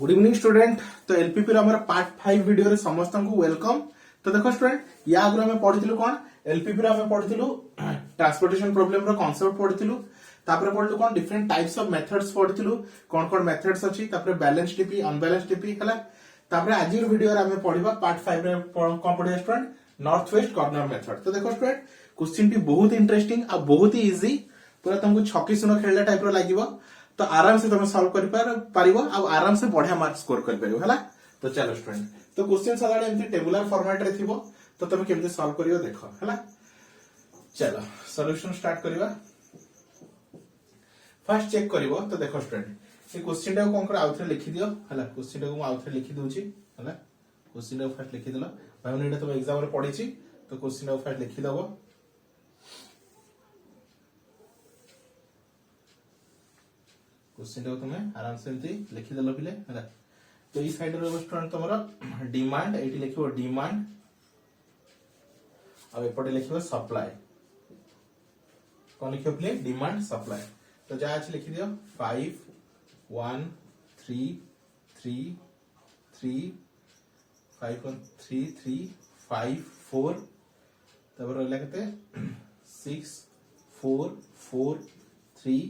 Good evening student. तो LPP रो हमर part 5 video रे समस्त को वेलकम। तो देखो स्टूडेंट, या आगु हमें पढिथिलु कोन एलपीपी रो हमें पढिथिलु ट्रांसपोर्टेशन प्रॉब्लम रो कांसेप्ट पढिथिलु, तापर पढलु कोन डिफरेंट टाइप्स ऑफ मेथड्स पढिथिलु, कोन मेथड्स अछि, तापर बैलेंस टीपी अनबैलेंस टीपी हला। तापर आज रो वीडियो रे हमें पढिबा पार्ट 5 रे कोन पढिया student north west corner method. तो देखो स्टूडेंट, क्वेश्चन टी बहुत इंटरेस्टिंग आ बहुत ही इजी, पूरा तुमको छक्की सुनो खेलला टाइप रो लागिवो। तो आराम से तुम सॉल्व कर पारिबो आ आराम से बढ़िया मार्क स्कोर कर पारिबो हला। तो चलो स्टूडेंट, तो क्वेश्चन सदाळे एमती टेबुलर फॉर्मेट रे थिबो, तो तुम केमते सॉल्व करियो देखो हला। चलो सॉल्यूशन स्टार्ट करिवा। फर्स्ट चेक करिवो। तो देखो स्टूडेंट, ये क्वेश्चन टा कोन कर आउथरे लिखि दियो हला। क्वेश्चन टा को आउथरे लिखि दोची हला। क्वेश्चन टा फर्स्ट लिखि देलो भाई, एटा तुम एग्जाम रे पढिछि, तो क्वेश्चन टा फर्स्ट लिखि दबो। क्वेश्चन टा तुम्हें आराम से एमती लिखि देलो पिले हला। तो ई साइड रे स्टूडेंट तमरो डिमांड एटी लिखिबो डिमांड, अब एपटे लिखिबो सप्लाई। कोन लिखिबो पिले डिमांड सप्लाई। तो जा अछि लिखि दियो 5 1 3 3 3 5 1 3 3 5 4, तब रहला केते 6 4 4 3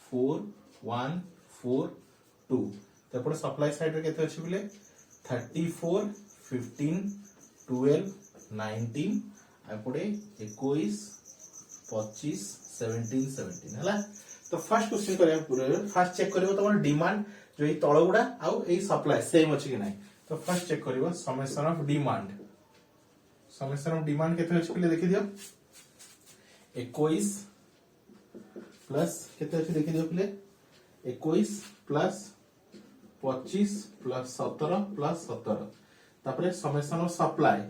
4 1 4 2। तो एपटे सप्लाई साइड रे केते अछि बिले 34 15 12 19, एपटे 21 25 17 17 हला। तो फर्स्ट क्वेश्चन करिया पूरा फर्स्ट चेक करिवो तमर डिमांड जो ई तळ गुडा आ ई सप्लाई सेम अछि कि नै। तो फर्स्ट चेक करिवो summation of demand. Summation of demand केते अछि बिले देखि दियो 21 प्लस केते अछि देखि दियो बिले 21 प्लस 25 प्लस 17 प्लस 17, तापरे समेशन ऑफ सप्लाई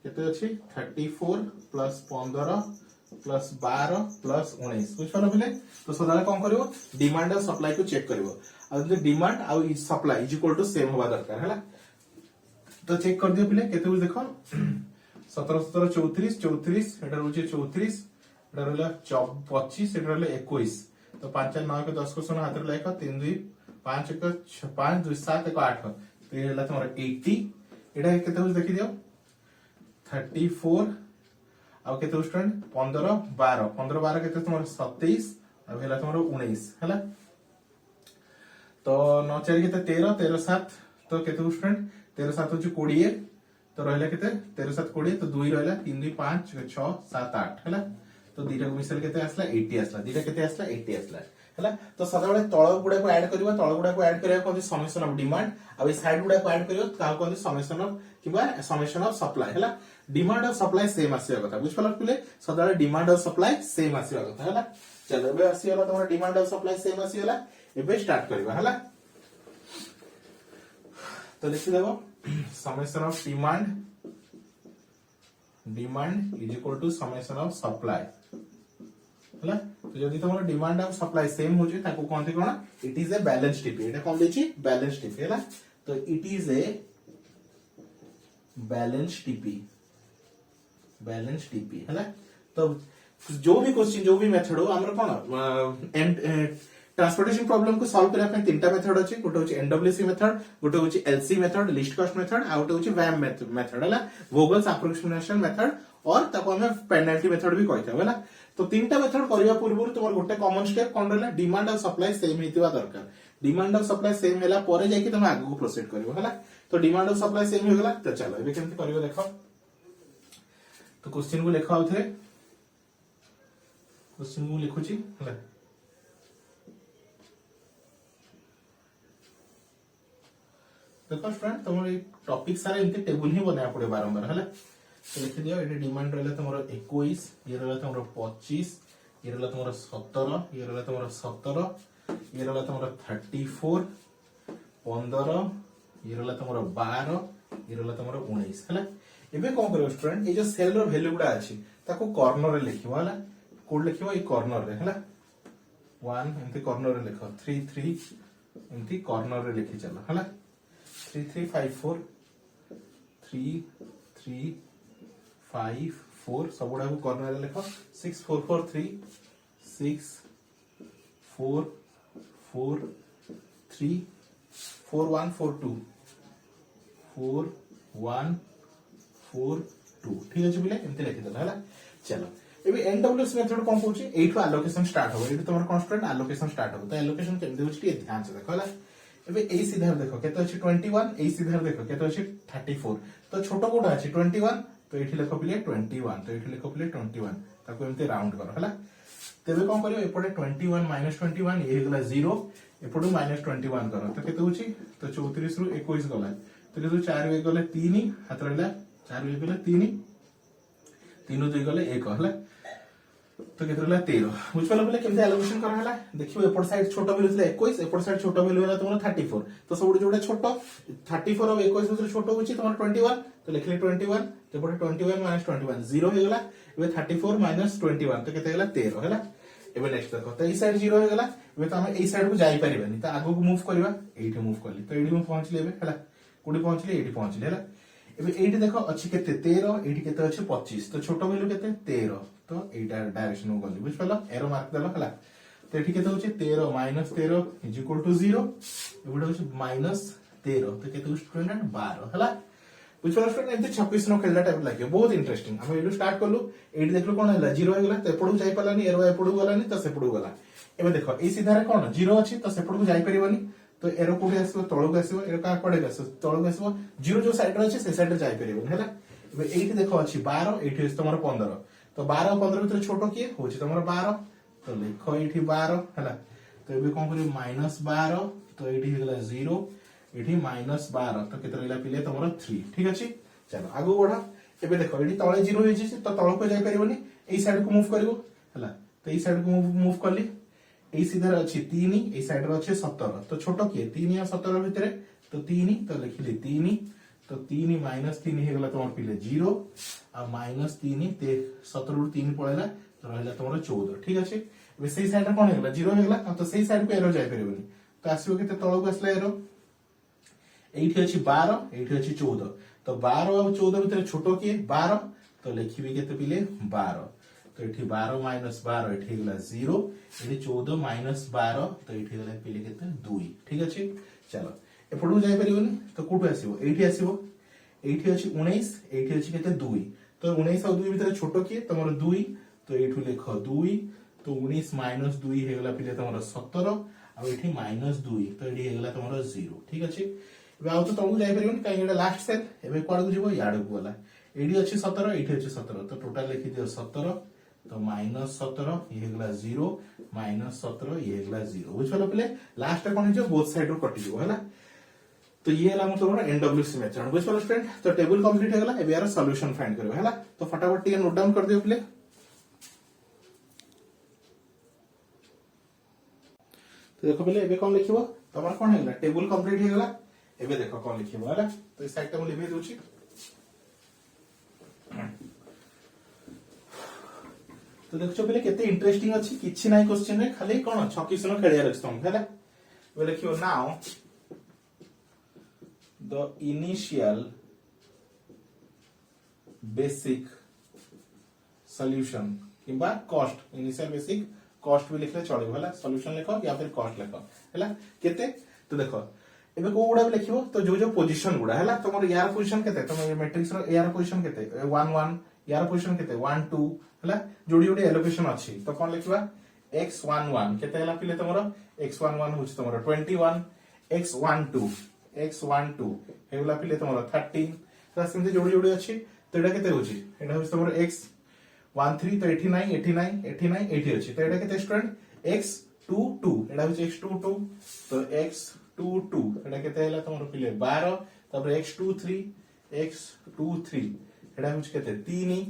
केते अछि 34 प्लस 15 प्लस 12 प्लस 19 बुझलो बिले। तो सदाले कोन करिवो डिमांड और सप्लाई को चेक करिवो, आ जे डिमांड आ supply is equal to same होबा दरकार हैला। तो चेक कर दियो बिले केते देखो 17 17 34 34, एटा होचे 34, एटा रहला 25, एटा रहला 21। तो 5 4 9 के 10 को सुनो हाथ रे लेखा 3 2 5 1 5 2 7 1 8, तो ये रहला तुम्हारा 80। एटा केते हो देखि दियो 34 आ केते स्टूडेंट 15 12 15 12 केते तुम्हारा 27, अब हेला तुम्हारा 19 हैला। तो 9 4 केते 13 13 7, तो केते स्टूडेंट 13 7 होची 20, तो रहला केते 13 7 20, तो 2 रहला 3 2 5 6 7 8 हैला। तो दीटा को मिसल केते आसला 80 आसला, दीटा केते आसला 80 आसला हैला। तो सदाबेले तळ गुडा को ऐड करबा, तळ गुडा को ऐड करिया कोन समेशन ऑफ डिमांड, आ ई साइड गुडा को ऐड करियो का कोन समेशन ऑफ किबा समेशन ऑफ सप्लाई हैला। डिमांड और सप्लाई सेम आसीया कथा बुझ पिले, सदाबेले डिमांड और सप्लाई सेम आसीया कथा हैला। चलो एबे आसीला तमरा डिमांड और सप्लाई सेम आसीला, एबे स्टार्ट करबा हैला। तो लिखि देबो summation of demand is equal to summation of supply हैला। तो जदी तमरा डिमांड और सप्लाई सेम हो जे ताको कोनथि कोन it is a balance TP, एटा कोन देछि बैलेंस टीपी हैला। तो it is a balance TP हैला। तो जो भी क्वेश्चन जो भी मेथड हो हमर कोन ट्रांसपोर्टेशन प्रॉब्लम को सॉल्व करबा पे तीनटा मेथड अछि, गोटे होछि एनडब्ल्यूसी मेथड, गोटे होछि LC method least cost method, आ गोटे होछि वैम मेथड हैला, वोगल्स अप्रोक्सीमेशन मेथड, और ताको हमें पेनल्टी मेथड भी कहैता हैला। तो तीनटा मेथड करबा पूर्व तुमर गोटे कॉमन स्टेप कोन रहला डिमांड और सप्लाई सेम हेतिबा दरकार। डिमांड और सप्लाई सेम हैला परे जाय कि तुम आगु को प्रोसीड करबो हैला। तो डिमांड और सप्लाई सेम हो गेला। तो चलो एबे केमति करबो देखो। तो क्वेश्चन को लिखो आउथरे, क्वेश्चन को लिखुची हैला। देखो स्टूडेंट, तुम टॉपिक सारा इनके टेबल ही बनाया पड़े बारंबार हैला। तो लिखि दियो एटी डिमांड रहला तुमरो 21, ये रहला तुमरो 25, ये रहला तुमरो 17, ये रहला तुमरो 17, ये रहला तुमरो 34 15, ये रहला तुमरो 12, ये रहला तुमरो 19 हैला। एबे कोन करियो स्टूडेंट, ए जो सेल रो वैल्यू गुडा अछि ताको कॉर्नर रे लिखिबो हैला। कोड लिखिबो ए कॉर्नर रे हैला। 1 एंती कॉर्नर रे लिखो, 3 3 एंती कॉर्नर रे लिखि चलो हैला। 3 3 5 4 3 3 5 4 सबुडा को कॉर्नर रे लिखो। 6 4 4 3 6 4 4 3 4 1 4 2 4 1 4 2 ठीक अछि बिले एमते लिखि देला हला चलो एबे एनडब्ल्यूएस मेथड कोन कहूची एठो एलोकेशन स्टार्ट हो एठो तमर कांस्टेंट एलोकेशन स्टार्ट हो तो एलोकेशन केमते होची के ध्यान से देखो हला एबे ए सीधा देखो केते अछि 21 ए सीधा देखो केते अछि 34 तो छोटो कोडा अछि 21 तो एठी लिखो पिले 21 तो एठी लिखो पिले 21 ताको एमते राउंड करो हला तेबे कोन करियो एपटे 21 -21 ये गला 0 एपटू -21 करो तो केते होची तो 34 रु 21 गला तो केते 4 वे गले 3 हाथ रहला 4 वे गले 3 3 2 गले 1 हला तो केते रहला 13 बुझ पला बोले केमते एलोकेशन करा हला देखियो एपट साइड छोटो वैल्यू थला 21 एपट साइड छोटो वैल्यू हला तुमरो 34 तो सबुड जोडे छोटो 34 और 21 भीतर छोटो होची तुमरो 21 तो लिखले 21 तो एपटे 21 -21 0 हे गला एबे 34 -21 तो केते गला 13 हला एबे नेक्स्ट देखो तो ई साइड 0 हे गला एबे तो हम ई साइड को जाई परिबानी तो आगो को मूव करबा एठी मूव करली तो एठी हम पहुंचले एबे हला कोडी पहुंचले एठी पहुंचले हला एबे एठी देखो अछि केते 13 एठी केते अछि 25 तो छोटो वैल्यू केते 13 तो एटा डायरेक्शन में गली बुझ पलो एरो मार्क देलो हला तो एठी केते होछि 13 -13 इज इक्वल टू 0 एबे होछि -13 तो केते होछि स्टूडेंट 12 हला बुझ पलो स्टूडेंट एते 26 नो खेलला टाइप लागियो बहुत इंटरेस्टिंग हम एडु स्टार्ट करलु एठी देखलो कोन हला 0 हे गला तो एपडू जाई पलानी एरो एपडू गलानी तो सेपडू गला एबे देखो ए सीधा रे कोन 0 अछि तो सेपडू को जाई परिबनी तो एरो कोडी आसीबो तळो आसीबो एरो का पडे आसीबो तळो आसीबो 0 जो साइड रे अछि से साइड रे जाई परिबनी हला एबे एठी देखो अछि 12 एठी अछि तमरो 15 तो 12 15 भीतर छोटो किए होछि तमरो 12 तो लिखो एठी 12 हला तो एबे कोन करियो -12 तो एठी हेगला 0 एठी -12 तो केते रहला पिले तमरो 3 ठीक अछि चलो आगो बढ़ा एबे देखो एठी तळे 0 होई छी तो तळ को जाई परिबनी एई साइड को मूव करिवो हला तो एई साइड को मूव करली एई सीधा अछि 3 एई साइड रे अछि 17 तो छोटो किए 3 या 17 भीतर तो 3 तो लिखली 3 तो 3 -3 हेगला तमर पिले 0 आ -3 ते 17 रु 3 पळेला तो रहला तमर 14 ठीक अछि एबे सेई साइड रे कोन हेगला 0 हेगला तो सेई साइड को एरो जाई परिबनी तो आसीबो केते तळ को आसला एरो एठी अछि 12 एठी अछि 14 तो 12 और 14 भीतर छोटो किए 12 तो लिखिबे केते पिले 12 तो एठी 12 -12 एठी गेला 0 एठी 14 -12 तो एठी गेला पिले केते 2 ठीक अछि चलो एपडू जाई परिबनी तो कोठु आसीबो एठी आसीबो एठी अछि 19 एठी अछि केते 2 तो 19 और 2 भीतर छोटो किए तमरो 2 तो एठू लिखो 2 तो 19 -2 हे गेला पिले तमरो 17 आ एठी -2 तो एठी हे गेला तमरो 0 ठीक अछि एबे आउ तो तमु जाई परिबनी काई एटा लास्ट सेल एबे कोड को जिवो याड को वाला एडी अछि 17 एठी अछि 17 तो टोटल लिखि दियो 17 तो -17 ये गला 0 -17 ये गला 0 बुझलो पले लास्ट कोन जो बोथ साइड रो कटि जो हैला तो ये हला हम तोरा एनडब्ल्यूसी मेथड बुझलो स्टूडेंट तो टेबल कंप्लीट हे गला एबे यार सॉल्यूशन फाइंड करबो हैला तो फटाफट टिके नोट डाउन कर दियो पले तो देखो पले एबे कोन लिखिबो तमर कोन हेला टेबल कंप्लीट हे गला एबे देखो कोन लिखिबो हैला तो इस साइड टा हम लिखि दोछि तो देखो पहले केते इंटरेस्टिंग अछि किछि नाही क्वेश्चन रे खाली कोन छक्की सन खेलिया रखतम हैला वे लिखियो now the initial basic solution किबा कॉस्ट इनिशियल बेसिक कॉस्ट भी लिखले चलिबो हैला सॉल्यूशन लिखो या फिर कॉस्ट लिखो हैला केते तो देखो एबे को गुडा भी लिखिबो तो जो जो पोजीशन गुडा हैला तमर यार पोजीशन केते तमर मैट्रिक्स रो यार पोजीशन केते 1 1 यार पोजीशन केते 1 2 हैला जोडी जोडी एलोकेशन अछि तो कोन लिखबा x11 केते हैला पिले तमरो x11 होछ तमरो 21 x12 हेगला पिले तमरो 13 तो सेमते जोडी जोडी अछि तो एटा केते होछि एटा होछ तमरो x13 तो 89 89 89 80 अछि तो एटा केते स्टूडेंट x22 एटा होछ x22 तो x22 एटा केते हैला तमरो पिले 12 तबर x23 एटा होछ केते 3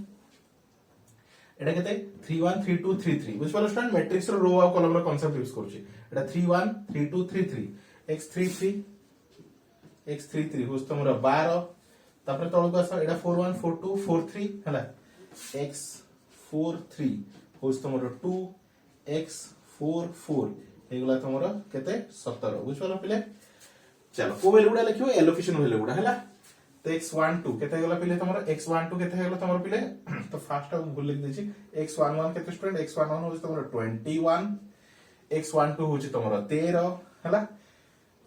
एटा केते 31 32 33 बुझ पालो स्टूडेंट मैट्रिक्स रो रो आ कॉलम रो कांसेप्ट यूज करू छी एटा 31 32 33 x33 होस तमरो 12 तापर तळो को आसा एटा 41 42 43 हला x43 होस तमरो 2 x44 हेगला तमरो केते 17 बुझ पालो पिले चलो को वैल्यू गुडा लिखियो एलोकेशन वैल्यू गुडा हला तो x12 केते हेगला पिले तमरो x12 केते हेगला तमरो पिले तो फास्ट भूल लिख देछि x11 केते स्टूडेंट x11 होस तमरो 21 x12 होछि तमरो 13 हला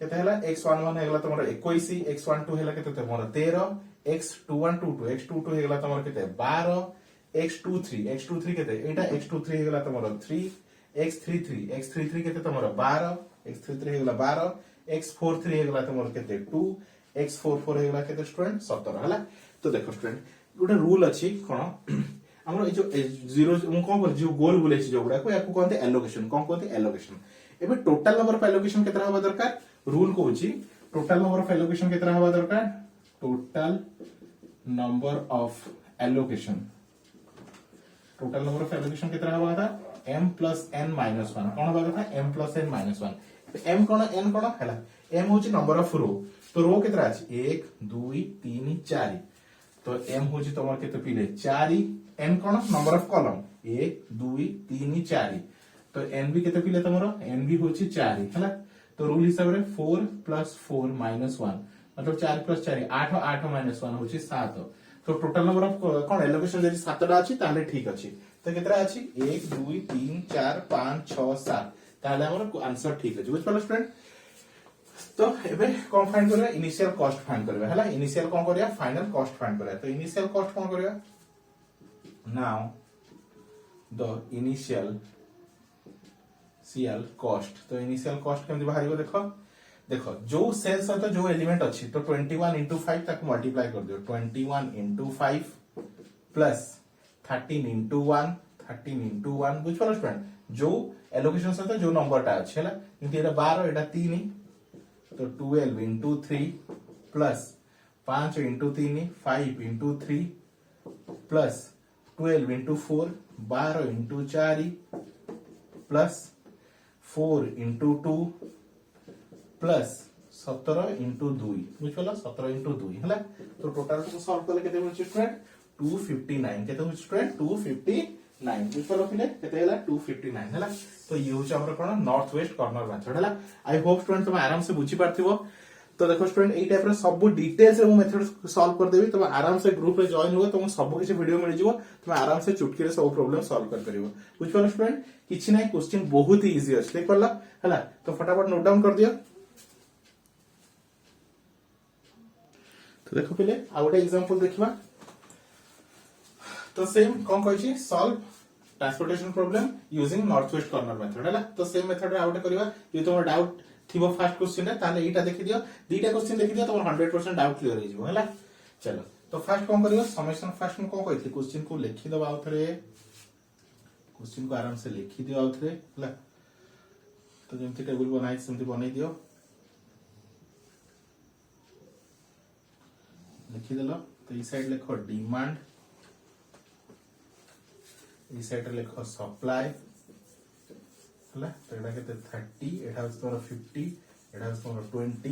केते हला x11 हेगला तमरो 21 x12 हेला केते तमरो 13 x2122 x22 हेगला तमरो केते 12 x23 केते एटा x23 हेगला तमरो 3 x33 केते तमरो 12 x33 हेगला 12 x43 हेगला तमरो केते 2 x44 हेगला केते स्टूडेंट 17 हला। तो देखो स्टूडेंट गोटे रूल अछि कोन हमर जो जीरो मु कोन कर जो गोल बोले छी जोगुडा को याकू कोनते एलोकेशन कोन कोनते एलोकेशन एबे टोटल नंबर ऑफ एलोकेशन केतना होबा दरकार रूल को होची टोटल नंबर ऑफ एलोकेशन केतना होबा दरकार टोटल नंबर ऑफ एलोकेशन केतना होबा था m plus n minus 1 कोन होबा था m plus n minus 1 m कोन n कोन हला m होची नंबर ऑफ रो तो रो केतना अछि 1 2 3 4 तो m होची तमर केते पिले 4 n cone number of column 1 2 3 4 तो n भी केते पिले तमरो n भी होची 4 हला तो रूल हिसाब रे 4 plus 4 minus 1 मतलब 4 plus 4 8 8 minus 1 होची 7 तो total number of cone allocation जदी 7 टा अछि ताले ठीक अछि तो केतरा अछि 1 2 3 4 5 6 7 ताले हमर आंसर ठीक अछि बुझ पालो स्टूडेंट। तो एबे कोन फाइंड करबा इनिशियल कॉस्ट फाइंड करबा हला इनिशियल कोन करिया फाइनल कॉस्ट फाइंड करबा तो इनिशियल कॉस्ट कोन करिया now the initial CL cost तो इनिशियल कॉस्ट केमति बाहरिबो देखो देखो जो सेल सहित जो एलिमेंट अच्छी तो 21 into 5 तक मल्टीप्लाई कर दियो 21 into 5 प्लस 13 into 1 बुझ पालो स्टूडेंट जो एलोकेशन सहित जो नंबर टा अछि हला किंतु एटा 12 एटा 3 तो 12 into 3 plus 5 into 3 5 into 3 plus 12 into 4 12 into 4 plus 4 into 2 plus 17 into 2 बुझला 17 into 2 हला तो टोटल को सॉल्व करले केते होछ स्टूडेंट 259 केते होछ स्टूडेंट 259 बुझलो फिले केते हला 259 हला तो ये होछ हमर कोन नॉर्थ वेस्ट कॉर्नर मेथड हला आई होप स्टूडेंट तुम आराम से बुझी पारथिबो। तो देखो स्टूडेंट एई टाइप रे सब डिटेल्स रे मेथड सॉल्व कर देबी तुम आराम से ग्रुप रे जॉइन हो तुम सब किछि वीडियो मिल जिवो तुम आराम से चुटकी रे सब प्रॉब्लम सॉल्व कर परिबो बुझ पालो स्टूडेंट किछि नै क्वेश्चन बहुत ही इजी अछि देख परला हला तो फटाफट नोट डाउन कर दियो। तो देखो पहले आ गोटे एग्जांपल देखिबा तो सेम कोन कहै छी solve transportation problem using north west corner method हला तो सेम मेथड रे आ गोटे करबा जे तुम डाउट थिबो फर्स्ट क्वेश्चन रे ताले एटा देखि दियो दीटा क्वेश्चन देखि दियो तमर 100% डाउट क्लियर हो जिवो हला चलो तो फर्स्ट कोन करियो समेशन फर्स्ट में कोन कहथि क्वेश्चन को लिखि दबा आउथरे क्वेश्चन को आराम से लिखि दियो आउथरे हला तो जेमति टेबल बनाई सेमति बनै दियो लिखि देलो तो ई साइड लिखो डिमांड ई साइड लिखो सप्लाई हला तो एटा केते 30 एटा हस तोर 50 एटा हस तोर 20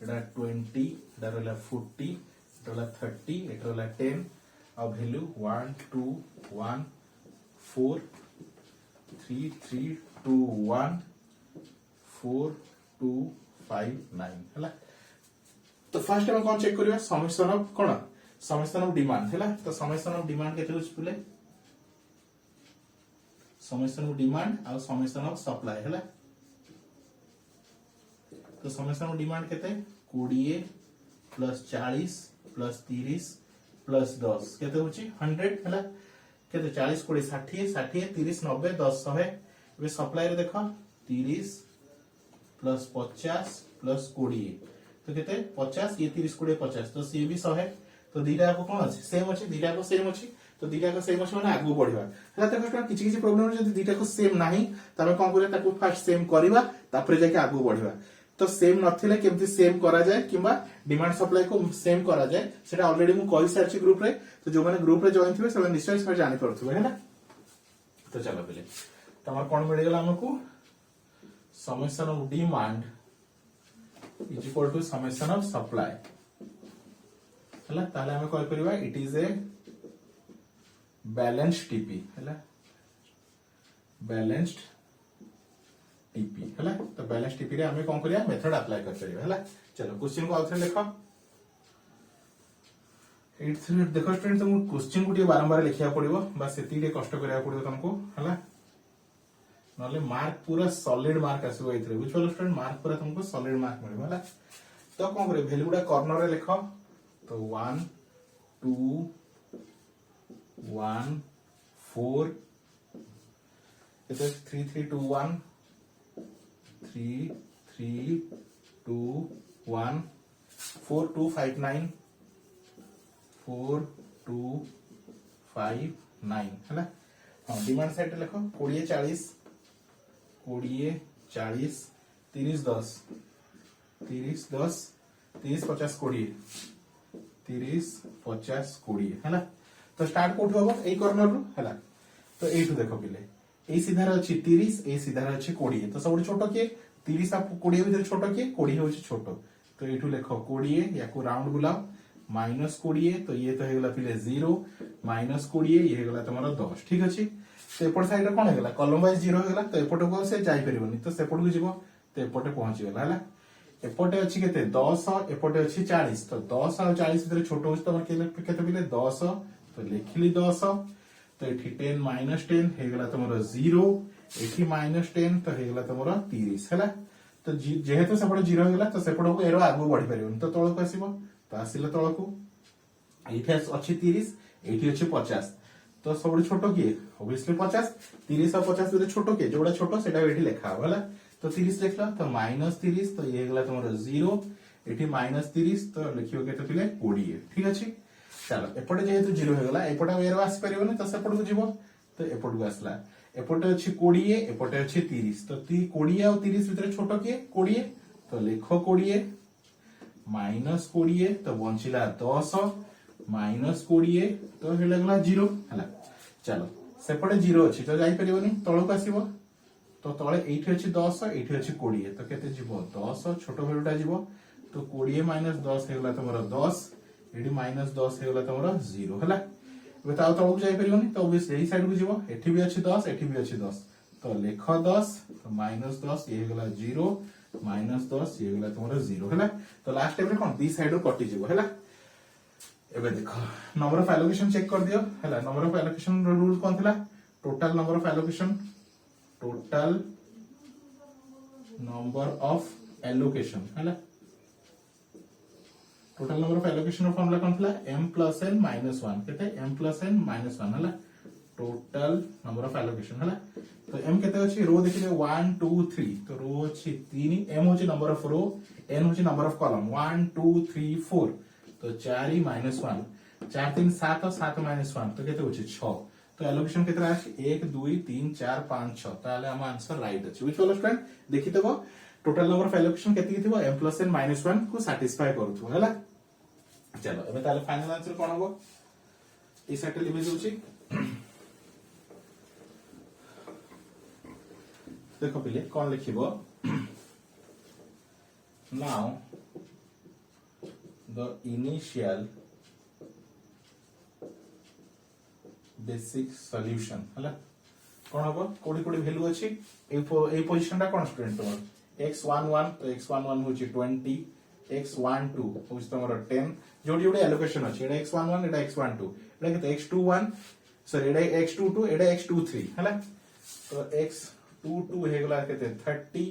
एटा 20 एटा रहला 40 एटा रहला 30 एटा रहला 10 आ वैल्यू 1 2 1 4 3 3 2 1 4 2 5 9 हला तो फर्स्ट हम कौन चेक करियो summation of cone summation of demand हैला तो समेशन ऑफ डिमांड केते होछ पुले समेशन ऑफ डिमांड और समेशन ऑफ सप्लाई हैला तो समेशन ऑफ डिमांड केते 20 प्लस 40 प्लस 30 प्लस 10 केते होची 100 हैला केते 40 20 60 60 30 90 10 100 बे सप्लाई रे देखो 30 प्लस 50 प्लस 20 तो केते 50 ये 30 20 50 तो सी भी 100 है तो दीटा को कोन अछि सेम अछि दीटा को सेम अछि तो दीटा को सेम अछि माने आगु बढ़िबा हला त कष्ट किछि किछि प्रॉब्लम जदी दीटा को सेम नाही तबे कोन करिया ताको फर्स्ट सेम करबा तापर जाके आगु बढ़िबा तो सेम नथिले केमति सेम करा जाय किबा डिमांड सप्लाई को सेम करा जाय सेटा ऑलरेडी मु कहि सारछि ग्रुप रे तो जो माने ग्रुप रे जॉइन थिबे से निश्चय से जानि परथुबे हैला तो चलो पहले तमर कोन मिल गेला हमकु summation of demand is equal to summation of supply हला ताले हमें कॉल परिबा it is a balanced TP हला बैलेंस्ड टीपी हला तो बैलेंस्ड टीपी रे हमें कोन करिया मेथड अप्लाई कर परिबा हला चलो क्वेश्चन को आउथरे लिखो 8 देखो स्टूडेंट तुम क्वेश्चन को बारंबार लिखिया पड़िबो बस एती कष्ट करिया पड़िबो तुमको हला नले मार्क पूरा सॉलिड मार्क आसीबो एथरे बुझलो स्टूडेंट मार्क पूरा तुमको सॉलिड मार्क मिलबो हला तो कोन करे वैल्यू गुडा कॉर्नर रे लिखो तो 1 2 1 4 इट 3 3 2 1 3 3 2 1 4 2 5 9 4 2 5 9 है हाँ डिमांड साइड लिखो 20 40 20 40 30 10 30 10 30 50 20 30 50 20 है तो स्टार्ट कोठ हम ए कॉर्नर रु है तो एठू देखो पिले ए सीधार अच्छी 30 ए सीधार अच्छी 20 तो सब छोट किए 30 आ 20 भीतर छोट किए 20 होची छोट तो एठू लिखो 20 या को राउंड बुलाओ -20 तो ये तो हेगला पिले 0 -20 ये हेगला तमरो 10 ठीक अछि तो एपट साइड रे कोन हेगला कॉलम वाइज 0 हेगला तो एपट को से जाई परिबोनी तो सेपट को जीवो तो एपटे पहुंची गेला हला एपटे अछि केते 10 एपटे अछि 40 तो 10 और 40 भीतर छोट होछ तमर केते पिले 10 तो लिखली 10 तो एठी 10 -10 हेगला तमरो 0 एठी -10 तो हेगला तमरो 30 हला तो जेहेतु सेपट 0 हेगला तो सेपट को एरो आगु बढ़ी परिबोनी तो तळको आसीबो तो आसिले तळको एठी अछि 30 एठी अछि 50 तो सब छोट किए ऑब्वियसली 50 30 और 50 भीतर छोट किए जोड़ा छोट सेटा एठी लिखा हला तो 30 लिखला तो -30 तो ये हेगला तमरो 0 एठी -30 तो लिखियो केते पिले 20 ठीक अछि चलो एपटे जेहेतु 0 हेगला एपटे एरो आसी परिबोनी तो सेपट को जीवो तो एपट को आसला एपटे अछि 20 एपटे अछि 30 तो 20 और 30 भीतर छोट किए 20 तो लिखो 20 -20 तो बंचिला 10 -20 तो हेलगला 0 हला चलो सेपटे 0 अछि तो जाई परिबोनी तळको आसीबो तो तळे एठी अछि 10 एठी अछि 20 तो केते जीवो 10 छोट भेलुटा जीवो तो 20 - 10 हेगला तमरो 10 एडी -10 हेगला तमरो 0 हला एबे ताऊ तळको जाई परिबोनी तो ऑब्वियसली एही साइड को जीवो एठी भी अछि 10 एठी भी अछि 10 तो लेखो 10 तो -10 ये हेगला 0 -10 ये हेगला तमरो 0 हला तो लास्ट स्टेप रे कोन दी साइड रो कटि जीवो हला एबे देखो नंबर ऑफ एलोकेशन चेक कर दियो हला नंबर ऑफ एलोकेशन रो रूल कोन थिला total number of allocation total number of allocation हला टोटल नंबर ऑफ एलोकेशन रो फॉर्मूला कोन थिला m + n - 1 केते m + n - 1 हला टोटल नंबर ऑफ एलोकेशन हला तो m केते अछि रो देखिले 1 2 3 तो रो अछि 3 m होछि नंबर ऑफ रो n होछि नंबर ऑफ कॉलम 1 2 3 4 तो 4 - 1 4 3 7 7 - 1 तो केते होछि 6 तो एलोकेशन केते अछि 1 2 3 4 5 6 ताले हम आंसर राइट अछि विच वाला स्टूडेंट देखि देबो टोटल नंबर ऑफ एलोकेशन केते थिबो m + n - 1 को सैटिस्फाई करथु हला चलो एबे ताले फाइनल आंसर कोन होबो ई सेटल इमेज होछि देखो पिले कोन लिखिबो now the initial basic solution हला कोन होबो कोडी कोडी वैल्यू अछि ए पोजीशन ता कोन स्टूडेंट तोर x11 तो x11 होछि 20 x12 होछि तमरो 10 जोडी जोडी एलोकेशन अछि एडा x11 एडा x12 एडा केते x21 सॉरी एडा x22 एडा x23 हला तो x22 हेगला केते 30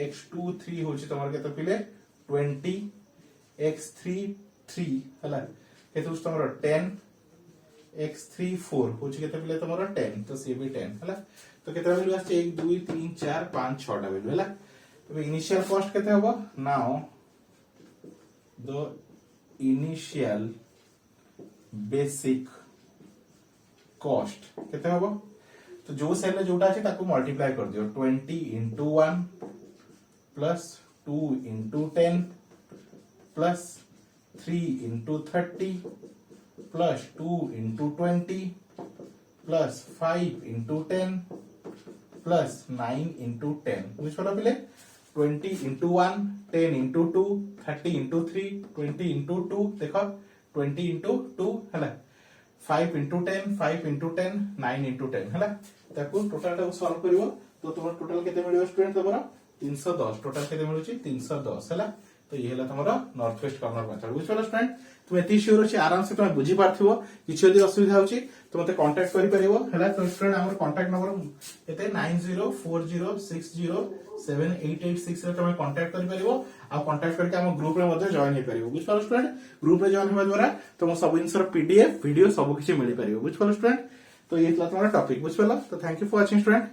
x23 होछि तमरो केते पिले 20 x33 हला केते होछि तमरो 10 x34 होछि केते पिले तमरो 10 तो से भी 10 हला तो केते वैल्यू आछे 1 2 3 4 5 6 टा वैल्यू हला तो इनिशियल कॉस्ट केते होबो now the initial basic cost केते होबो तो जो सेल जोटा अछि ताको मल्टीप्लाई कर दियो 20 * 1 plus 2 * 10 plus 3 * 30 plus 2 * 20 plus 5 * 10 plus 9 * 10 which वाला पिले 20 * 1 10 * 2 30 * 3 20 * 2 देखो 20 * 2 हला 5 * 10 5 * 10 9 * 10 हला ताको टोटल टा सॉल्व करिवो तो तुम टोटल केते मिलियो स्टूडेंट तमरा 310 टोटल केते मिलुची 310 हला तो ये हला तमरा नॉर्थ वेस्ट कॉर्नर मेथड बुझ वाला स्टूडेंट तुम एति श्योर अछि आराम से तुम बुझी पारथिबो किछि यदि असुविधा होछि तो मते कांटेक्ट करि परिबो हला। तो स्टूडेंट हमर कांटेक्ट नंबर एते 9040607886 रे तुम कांटेक्ट करि परिबो आ कांटेक्ट करके हम ग्रुप रे मध्ये जॉइन हे परिबो। बुझ पारो स्टूडेंट ग्रुप रे जॉइन हेबा द्वारा तुम सब इनसर पीडीएफ वीडियो सब किछि मिलि परिबो। बुझ पारो स्टूडेंट तो ये तुम्हारा टॉपिक बुझ पालो। तो thank you for watching student.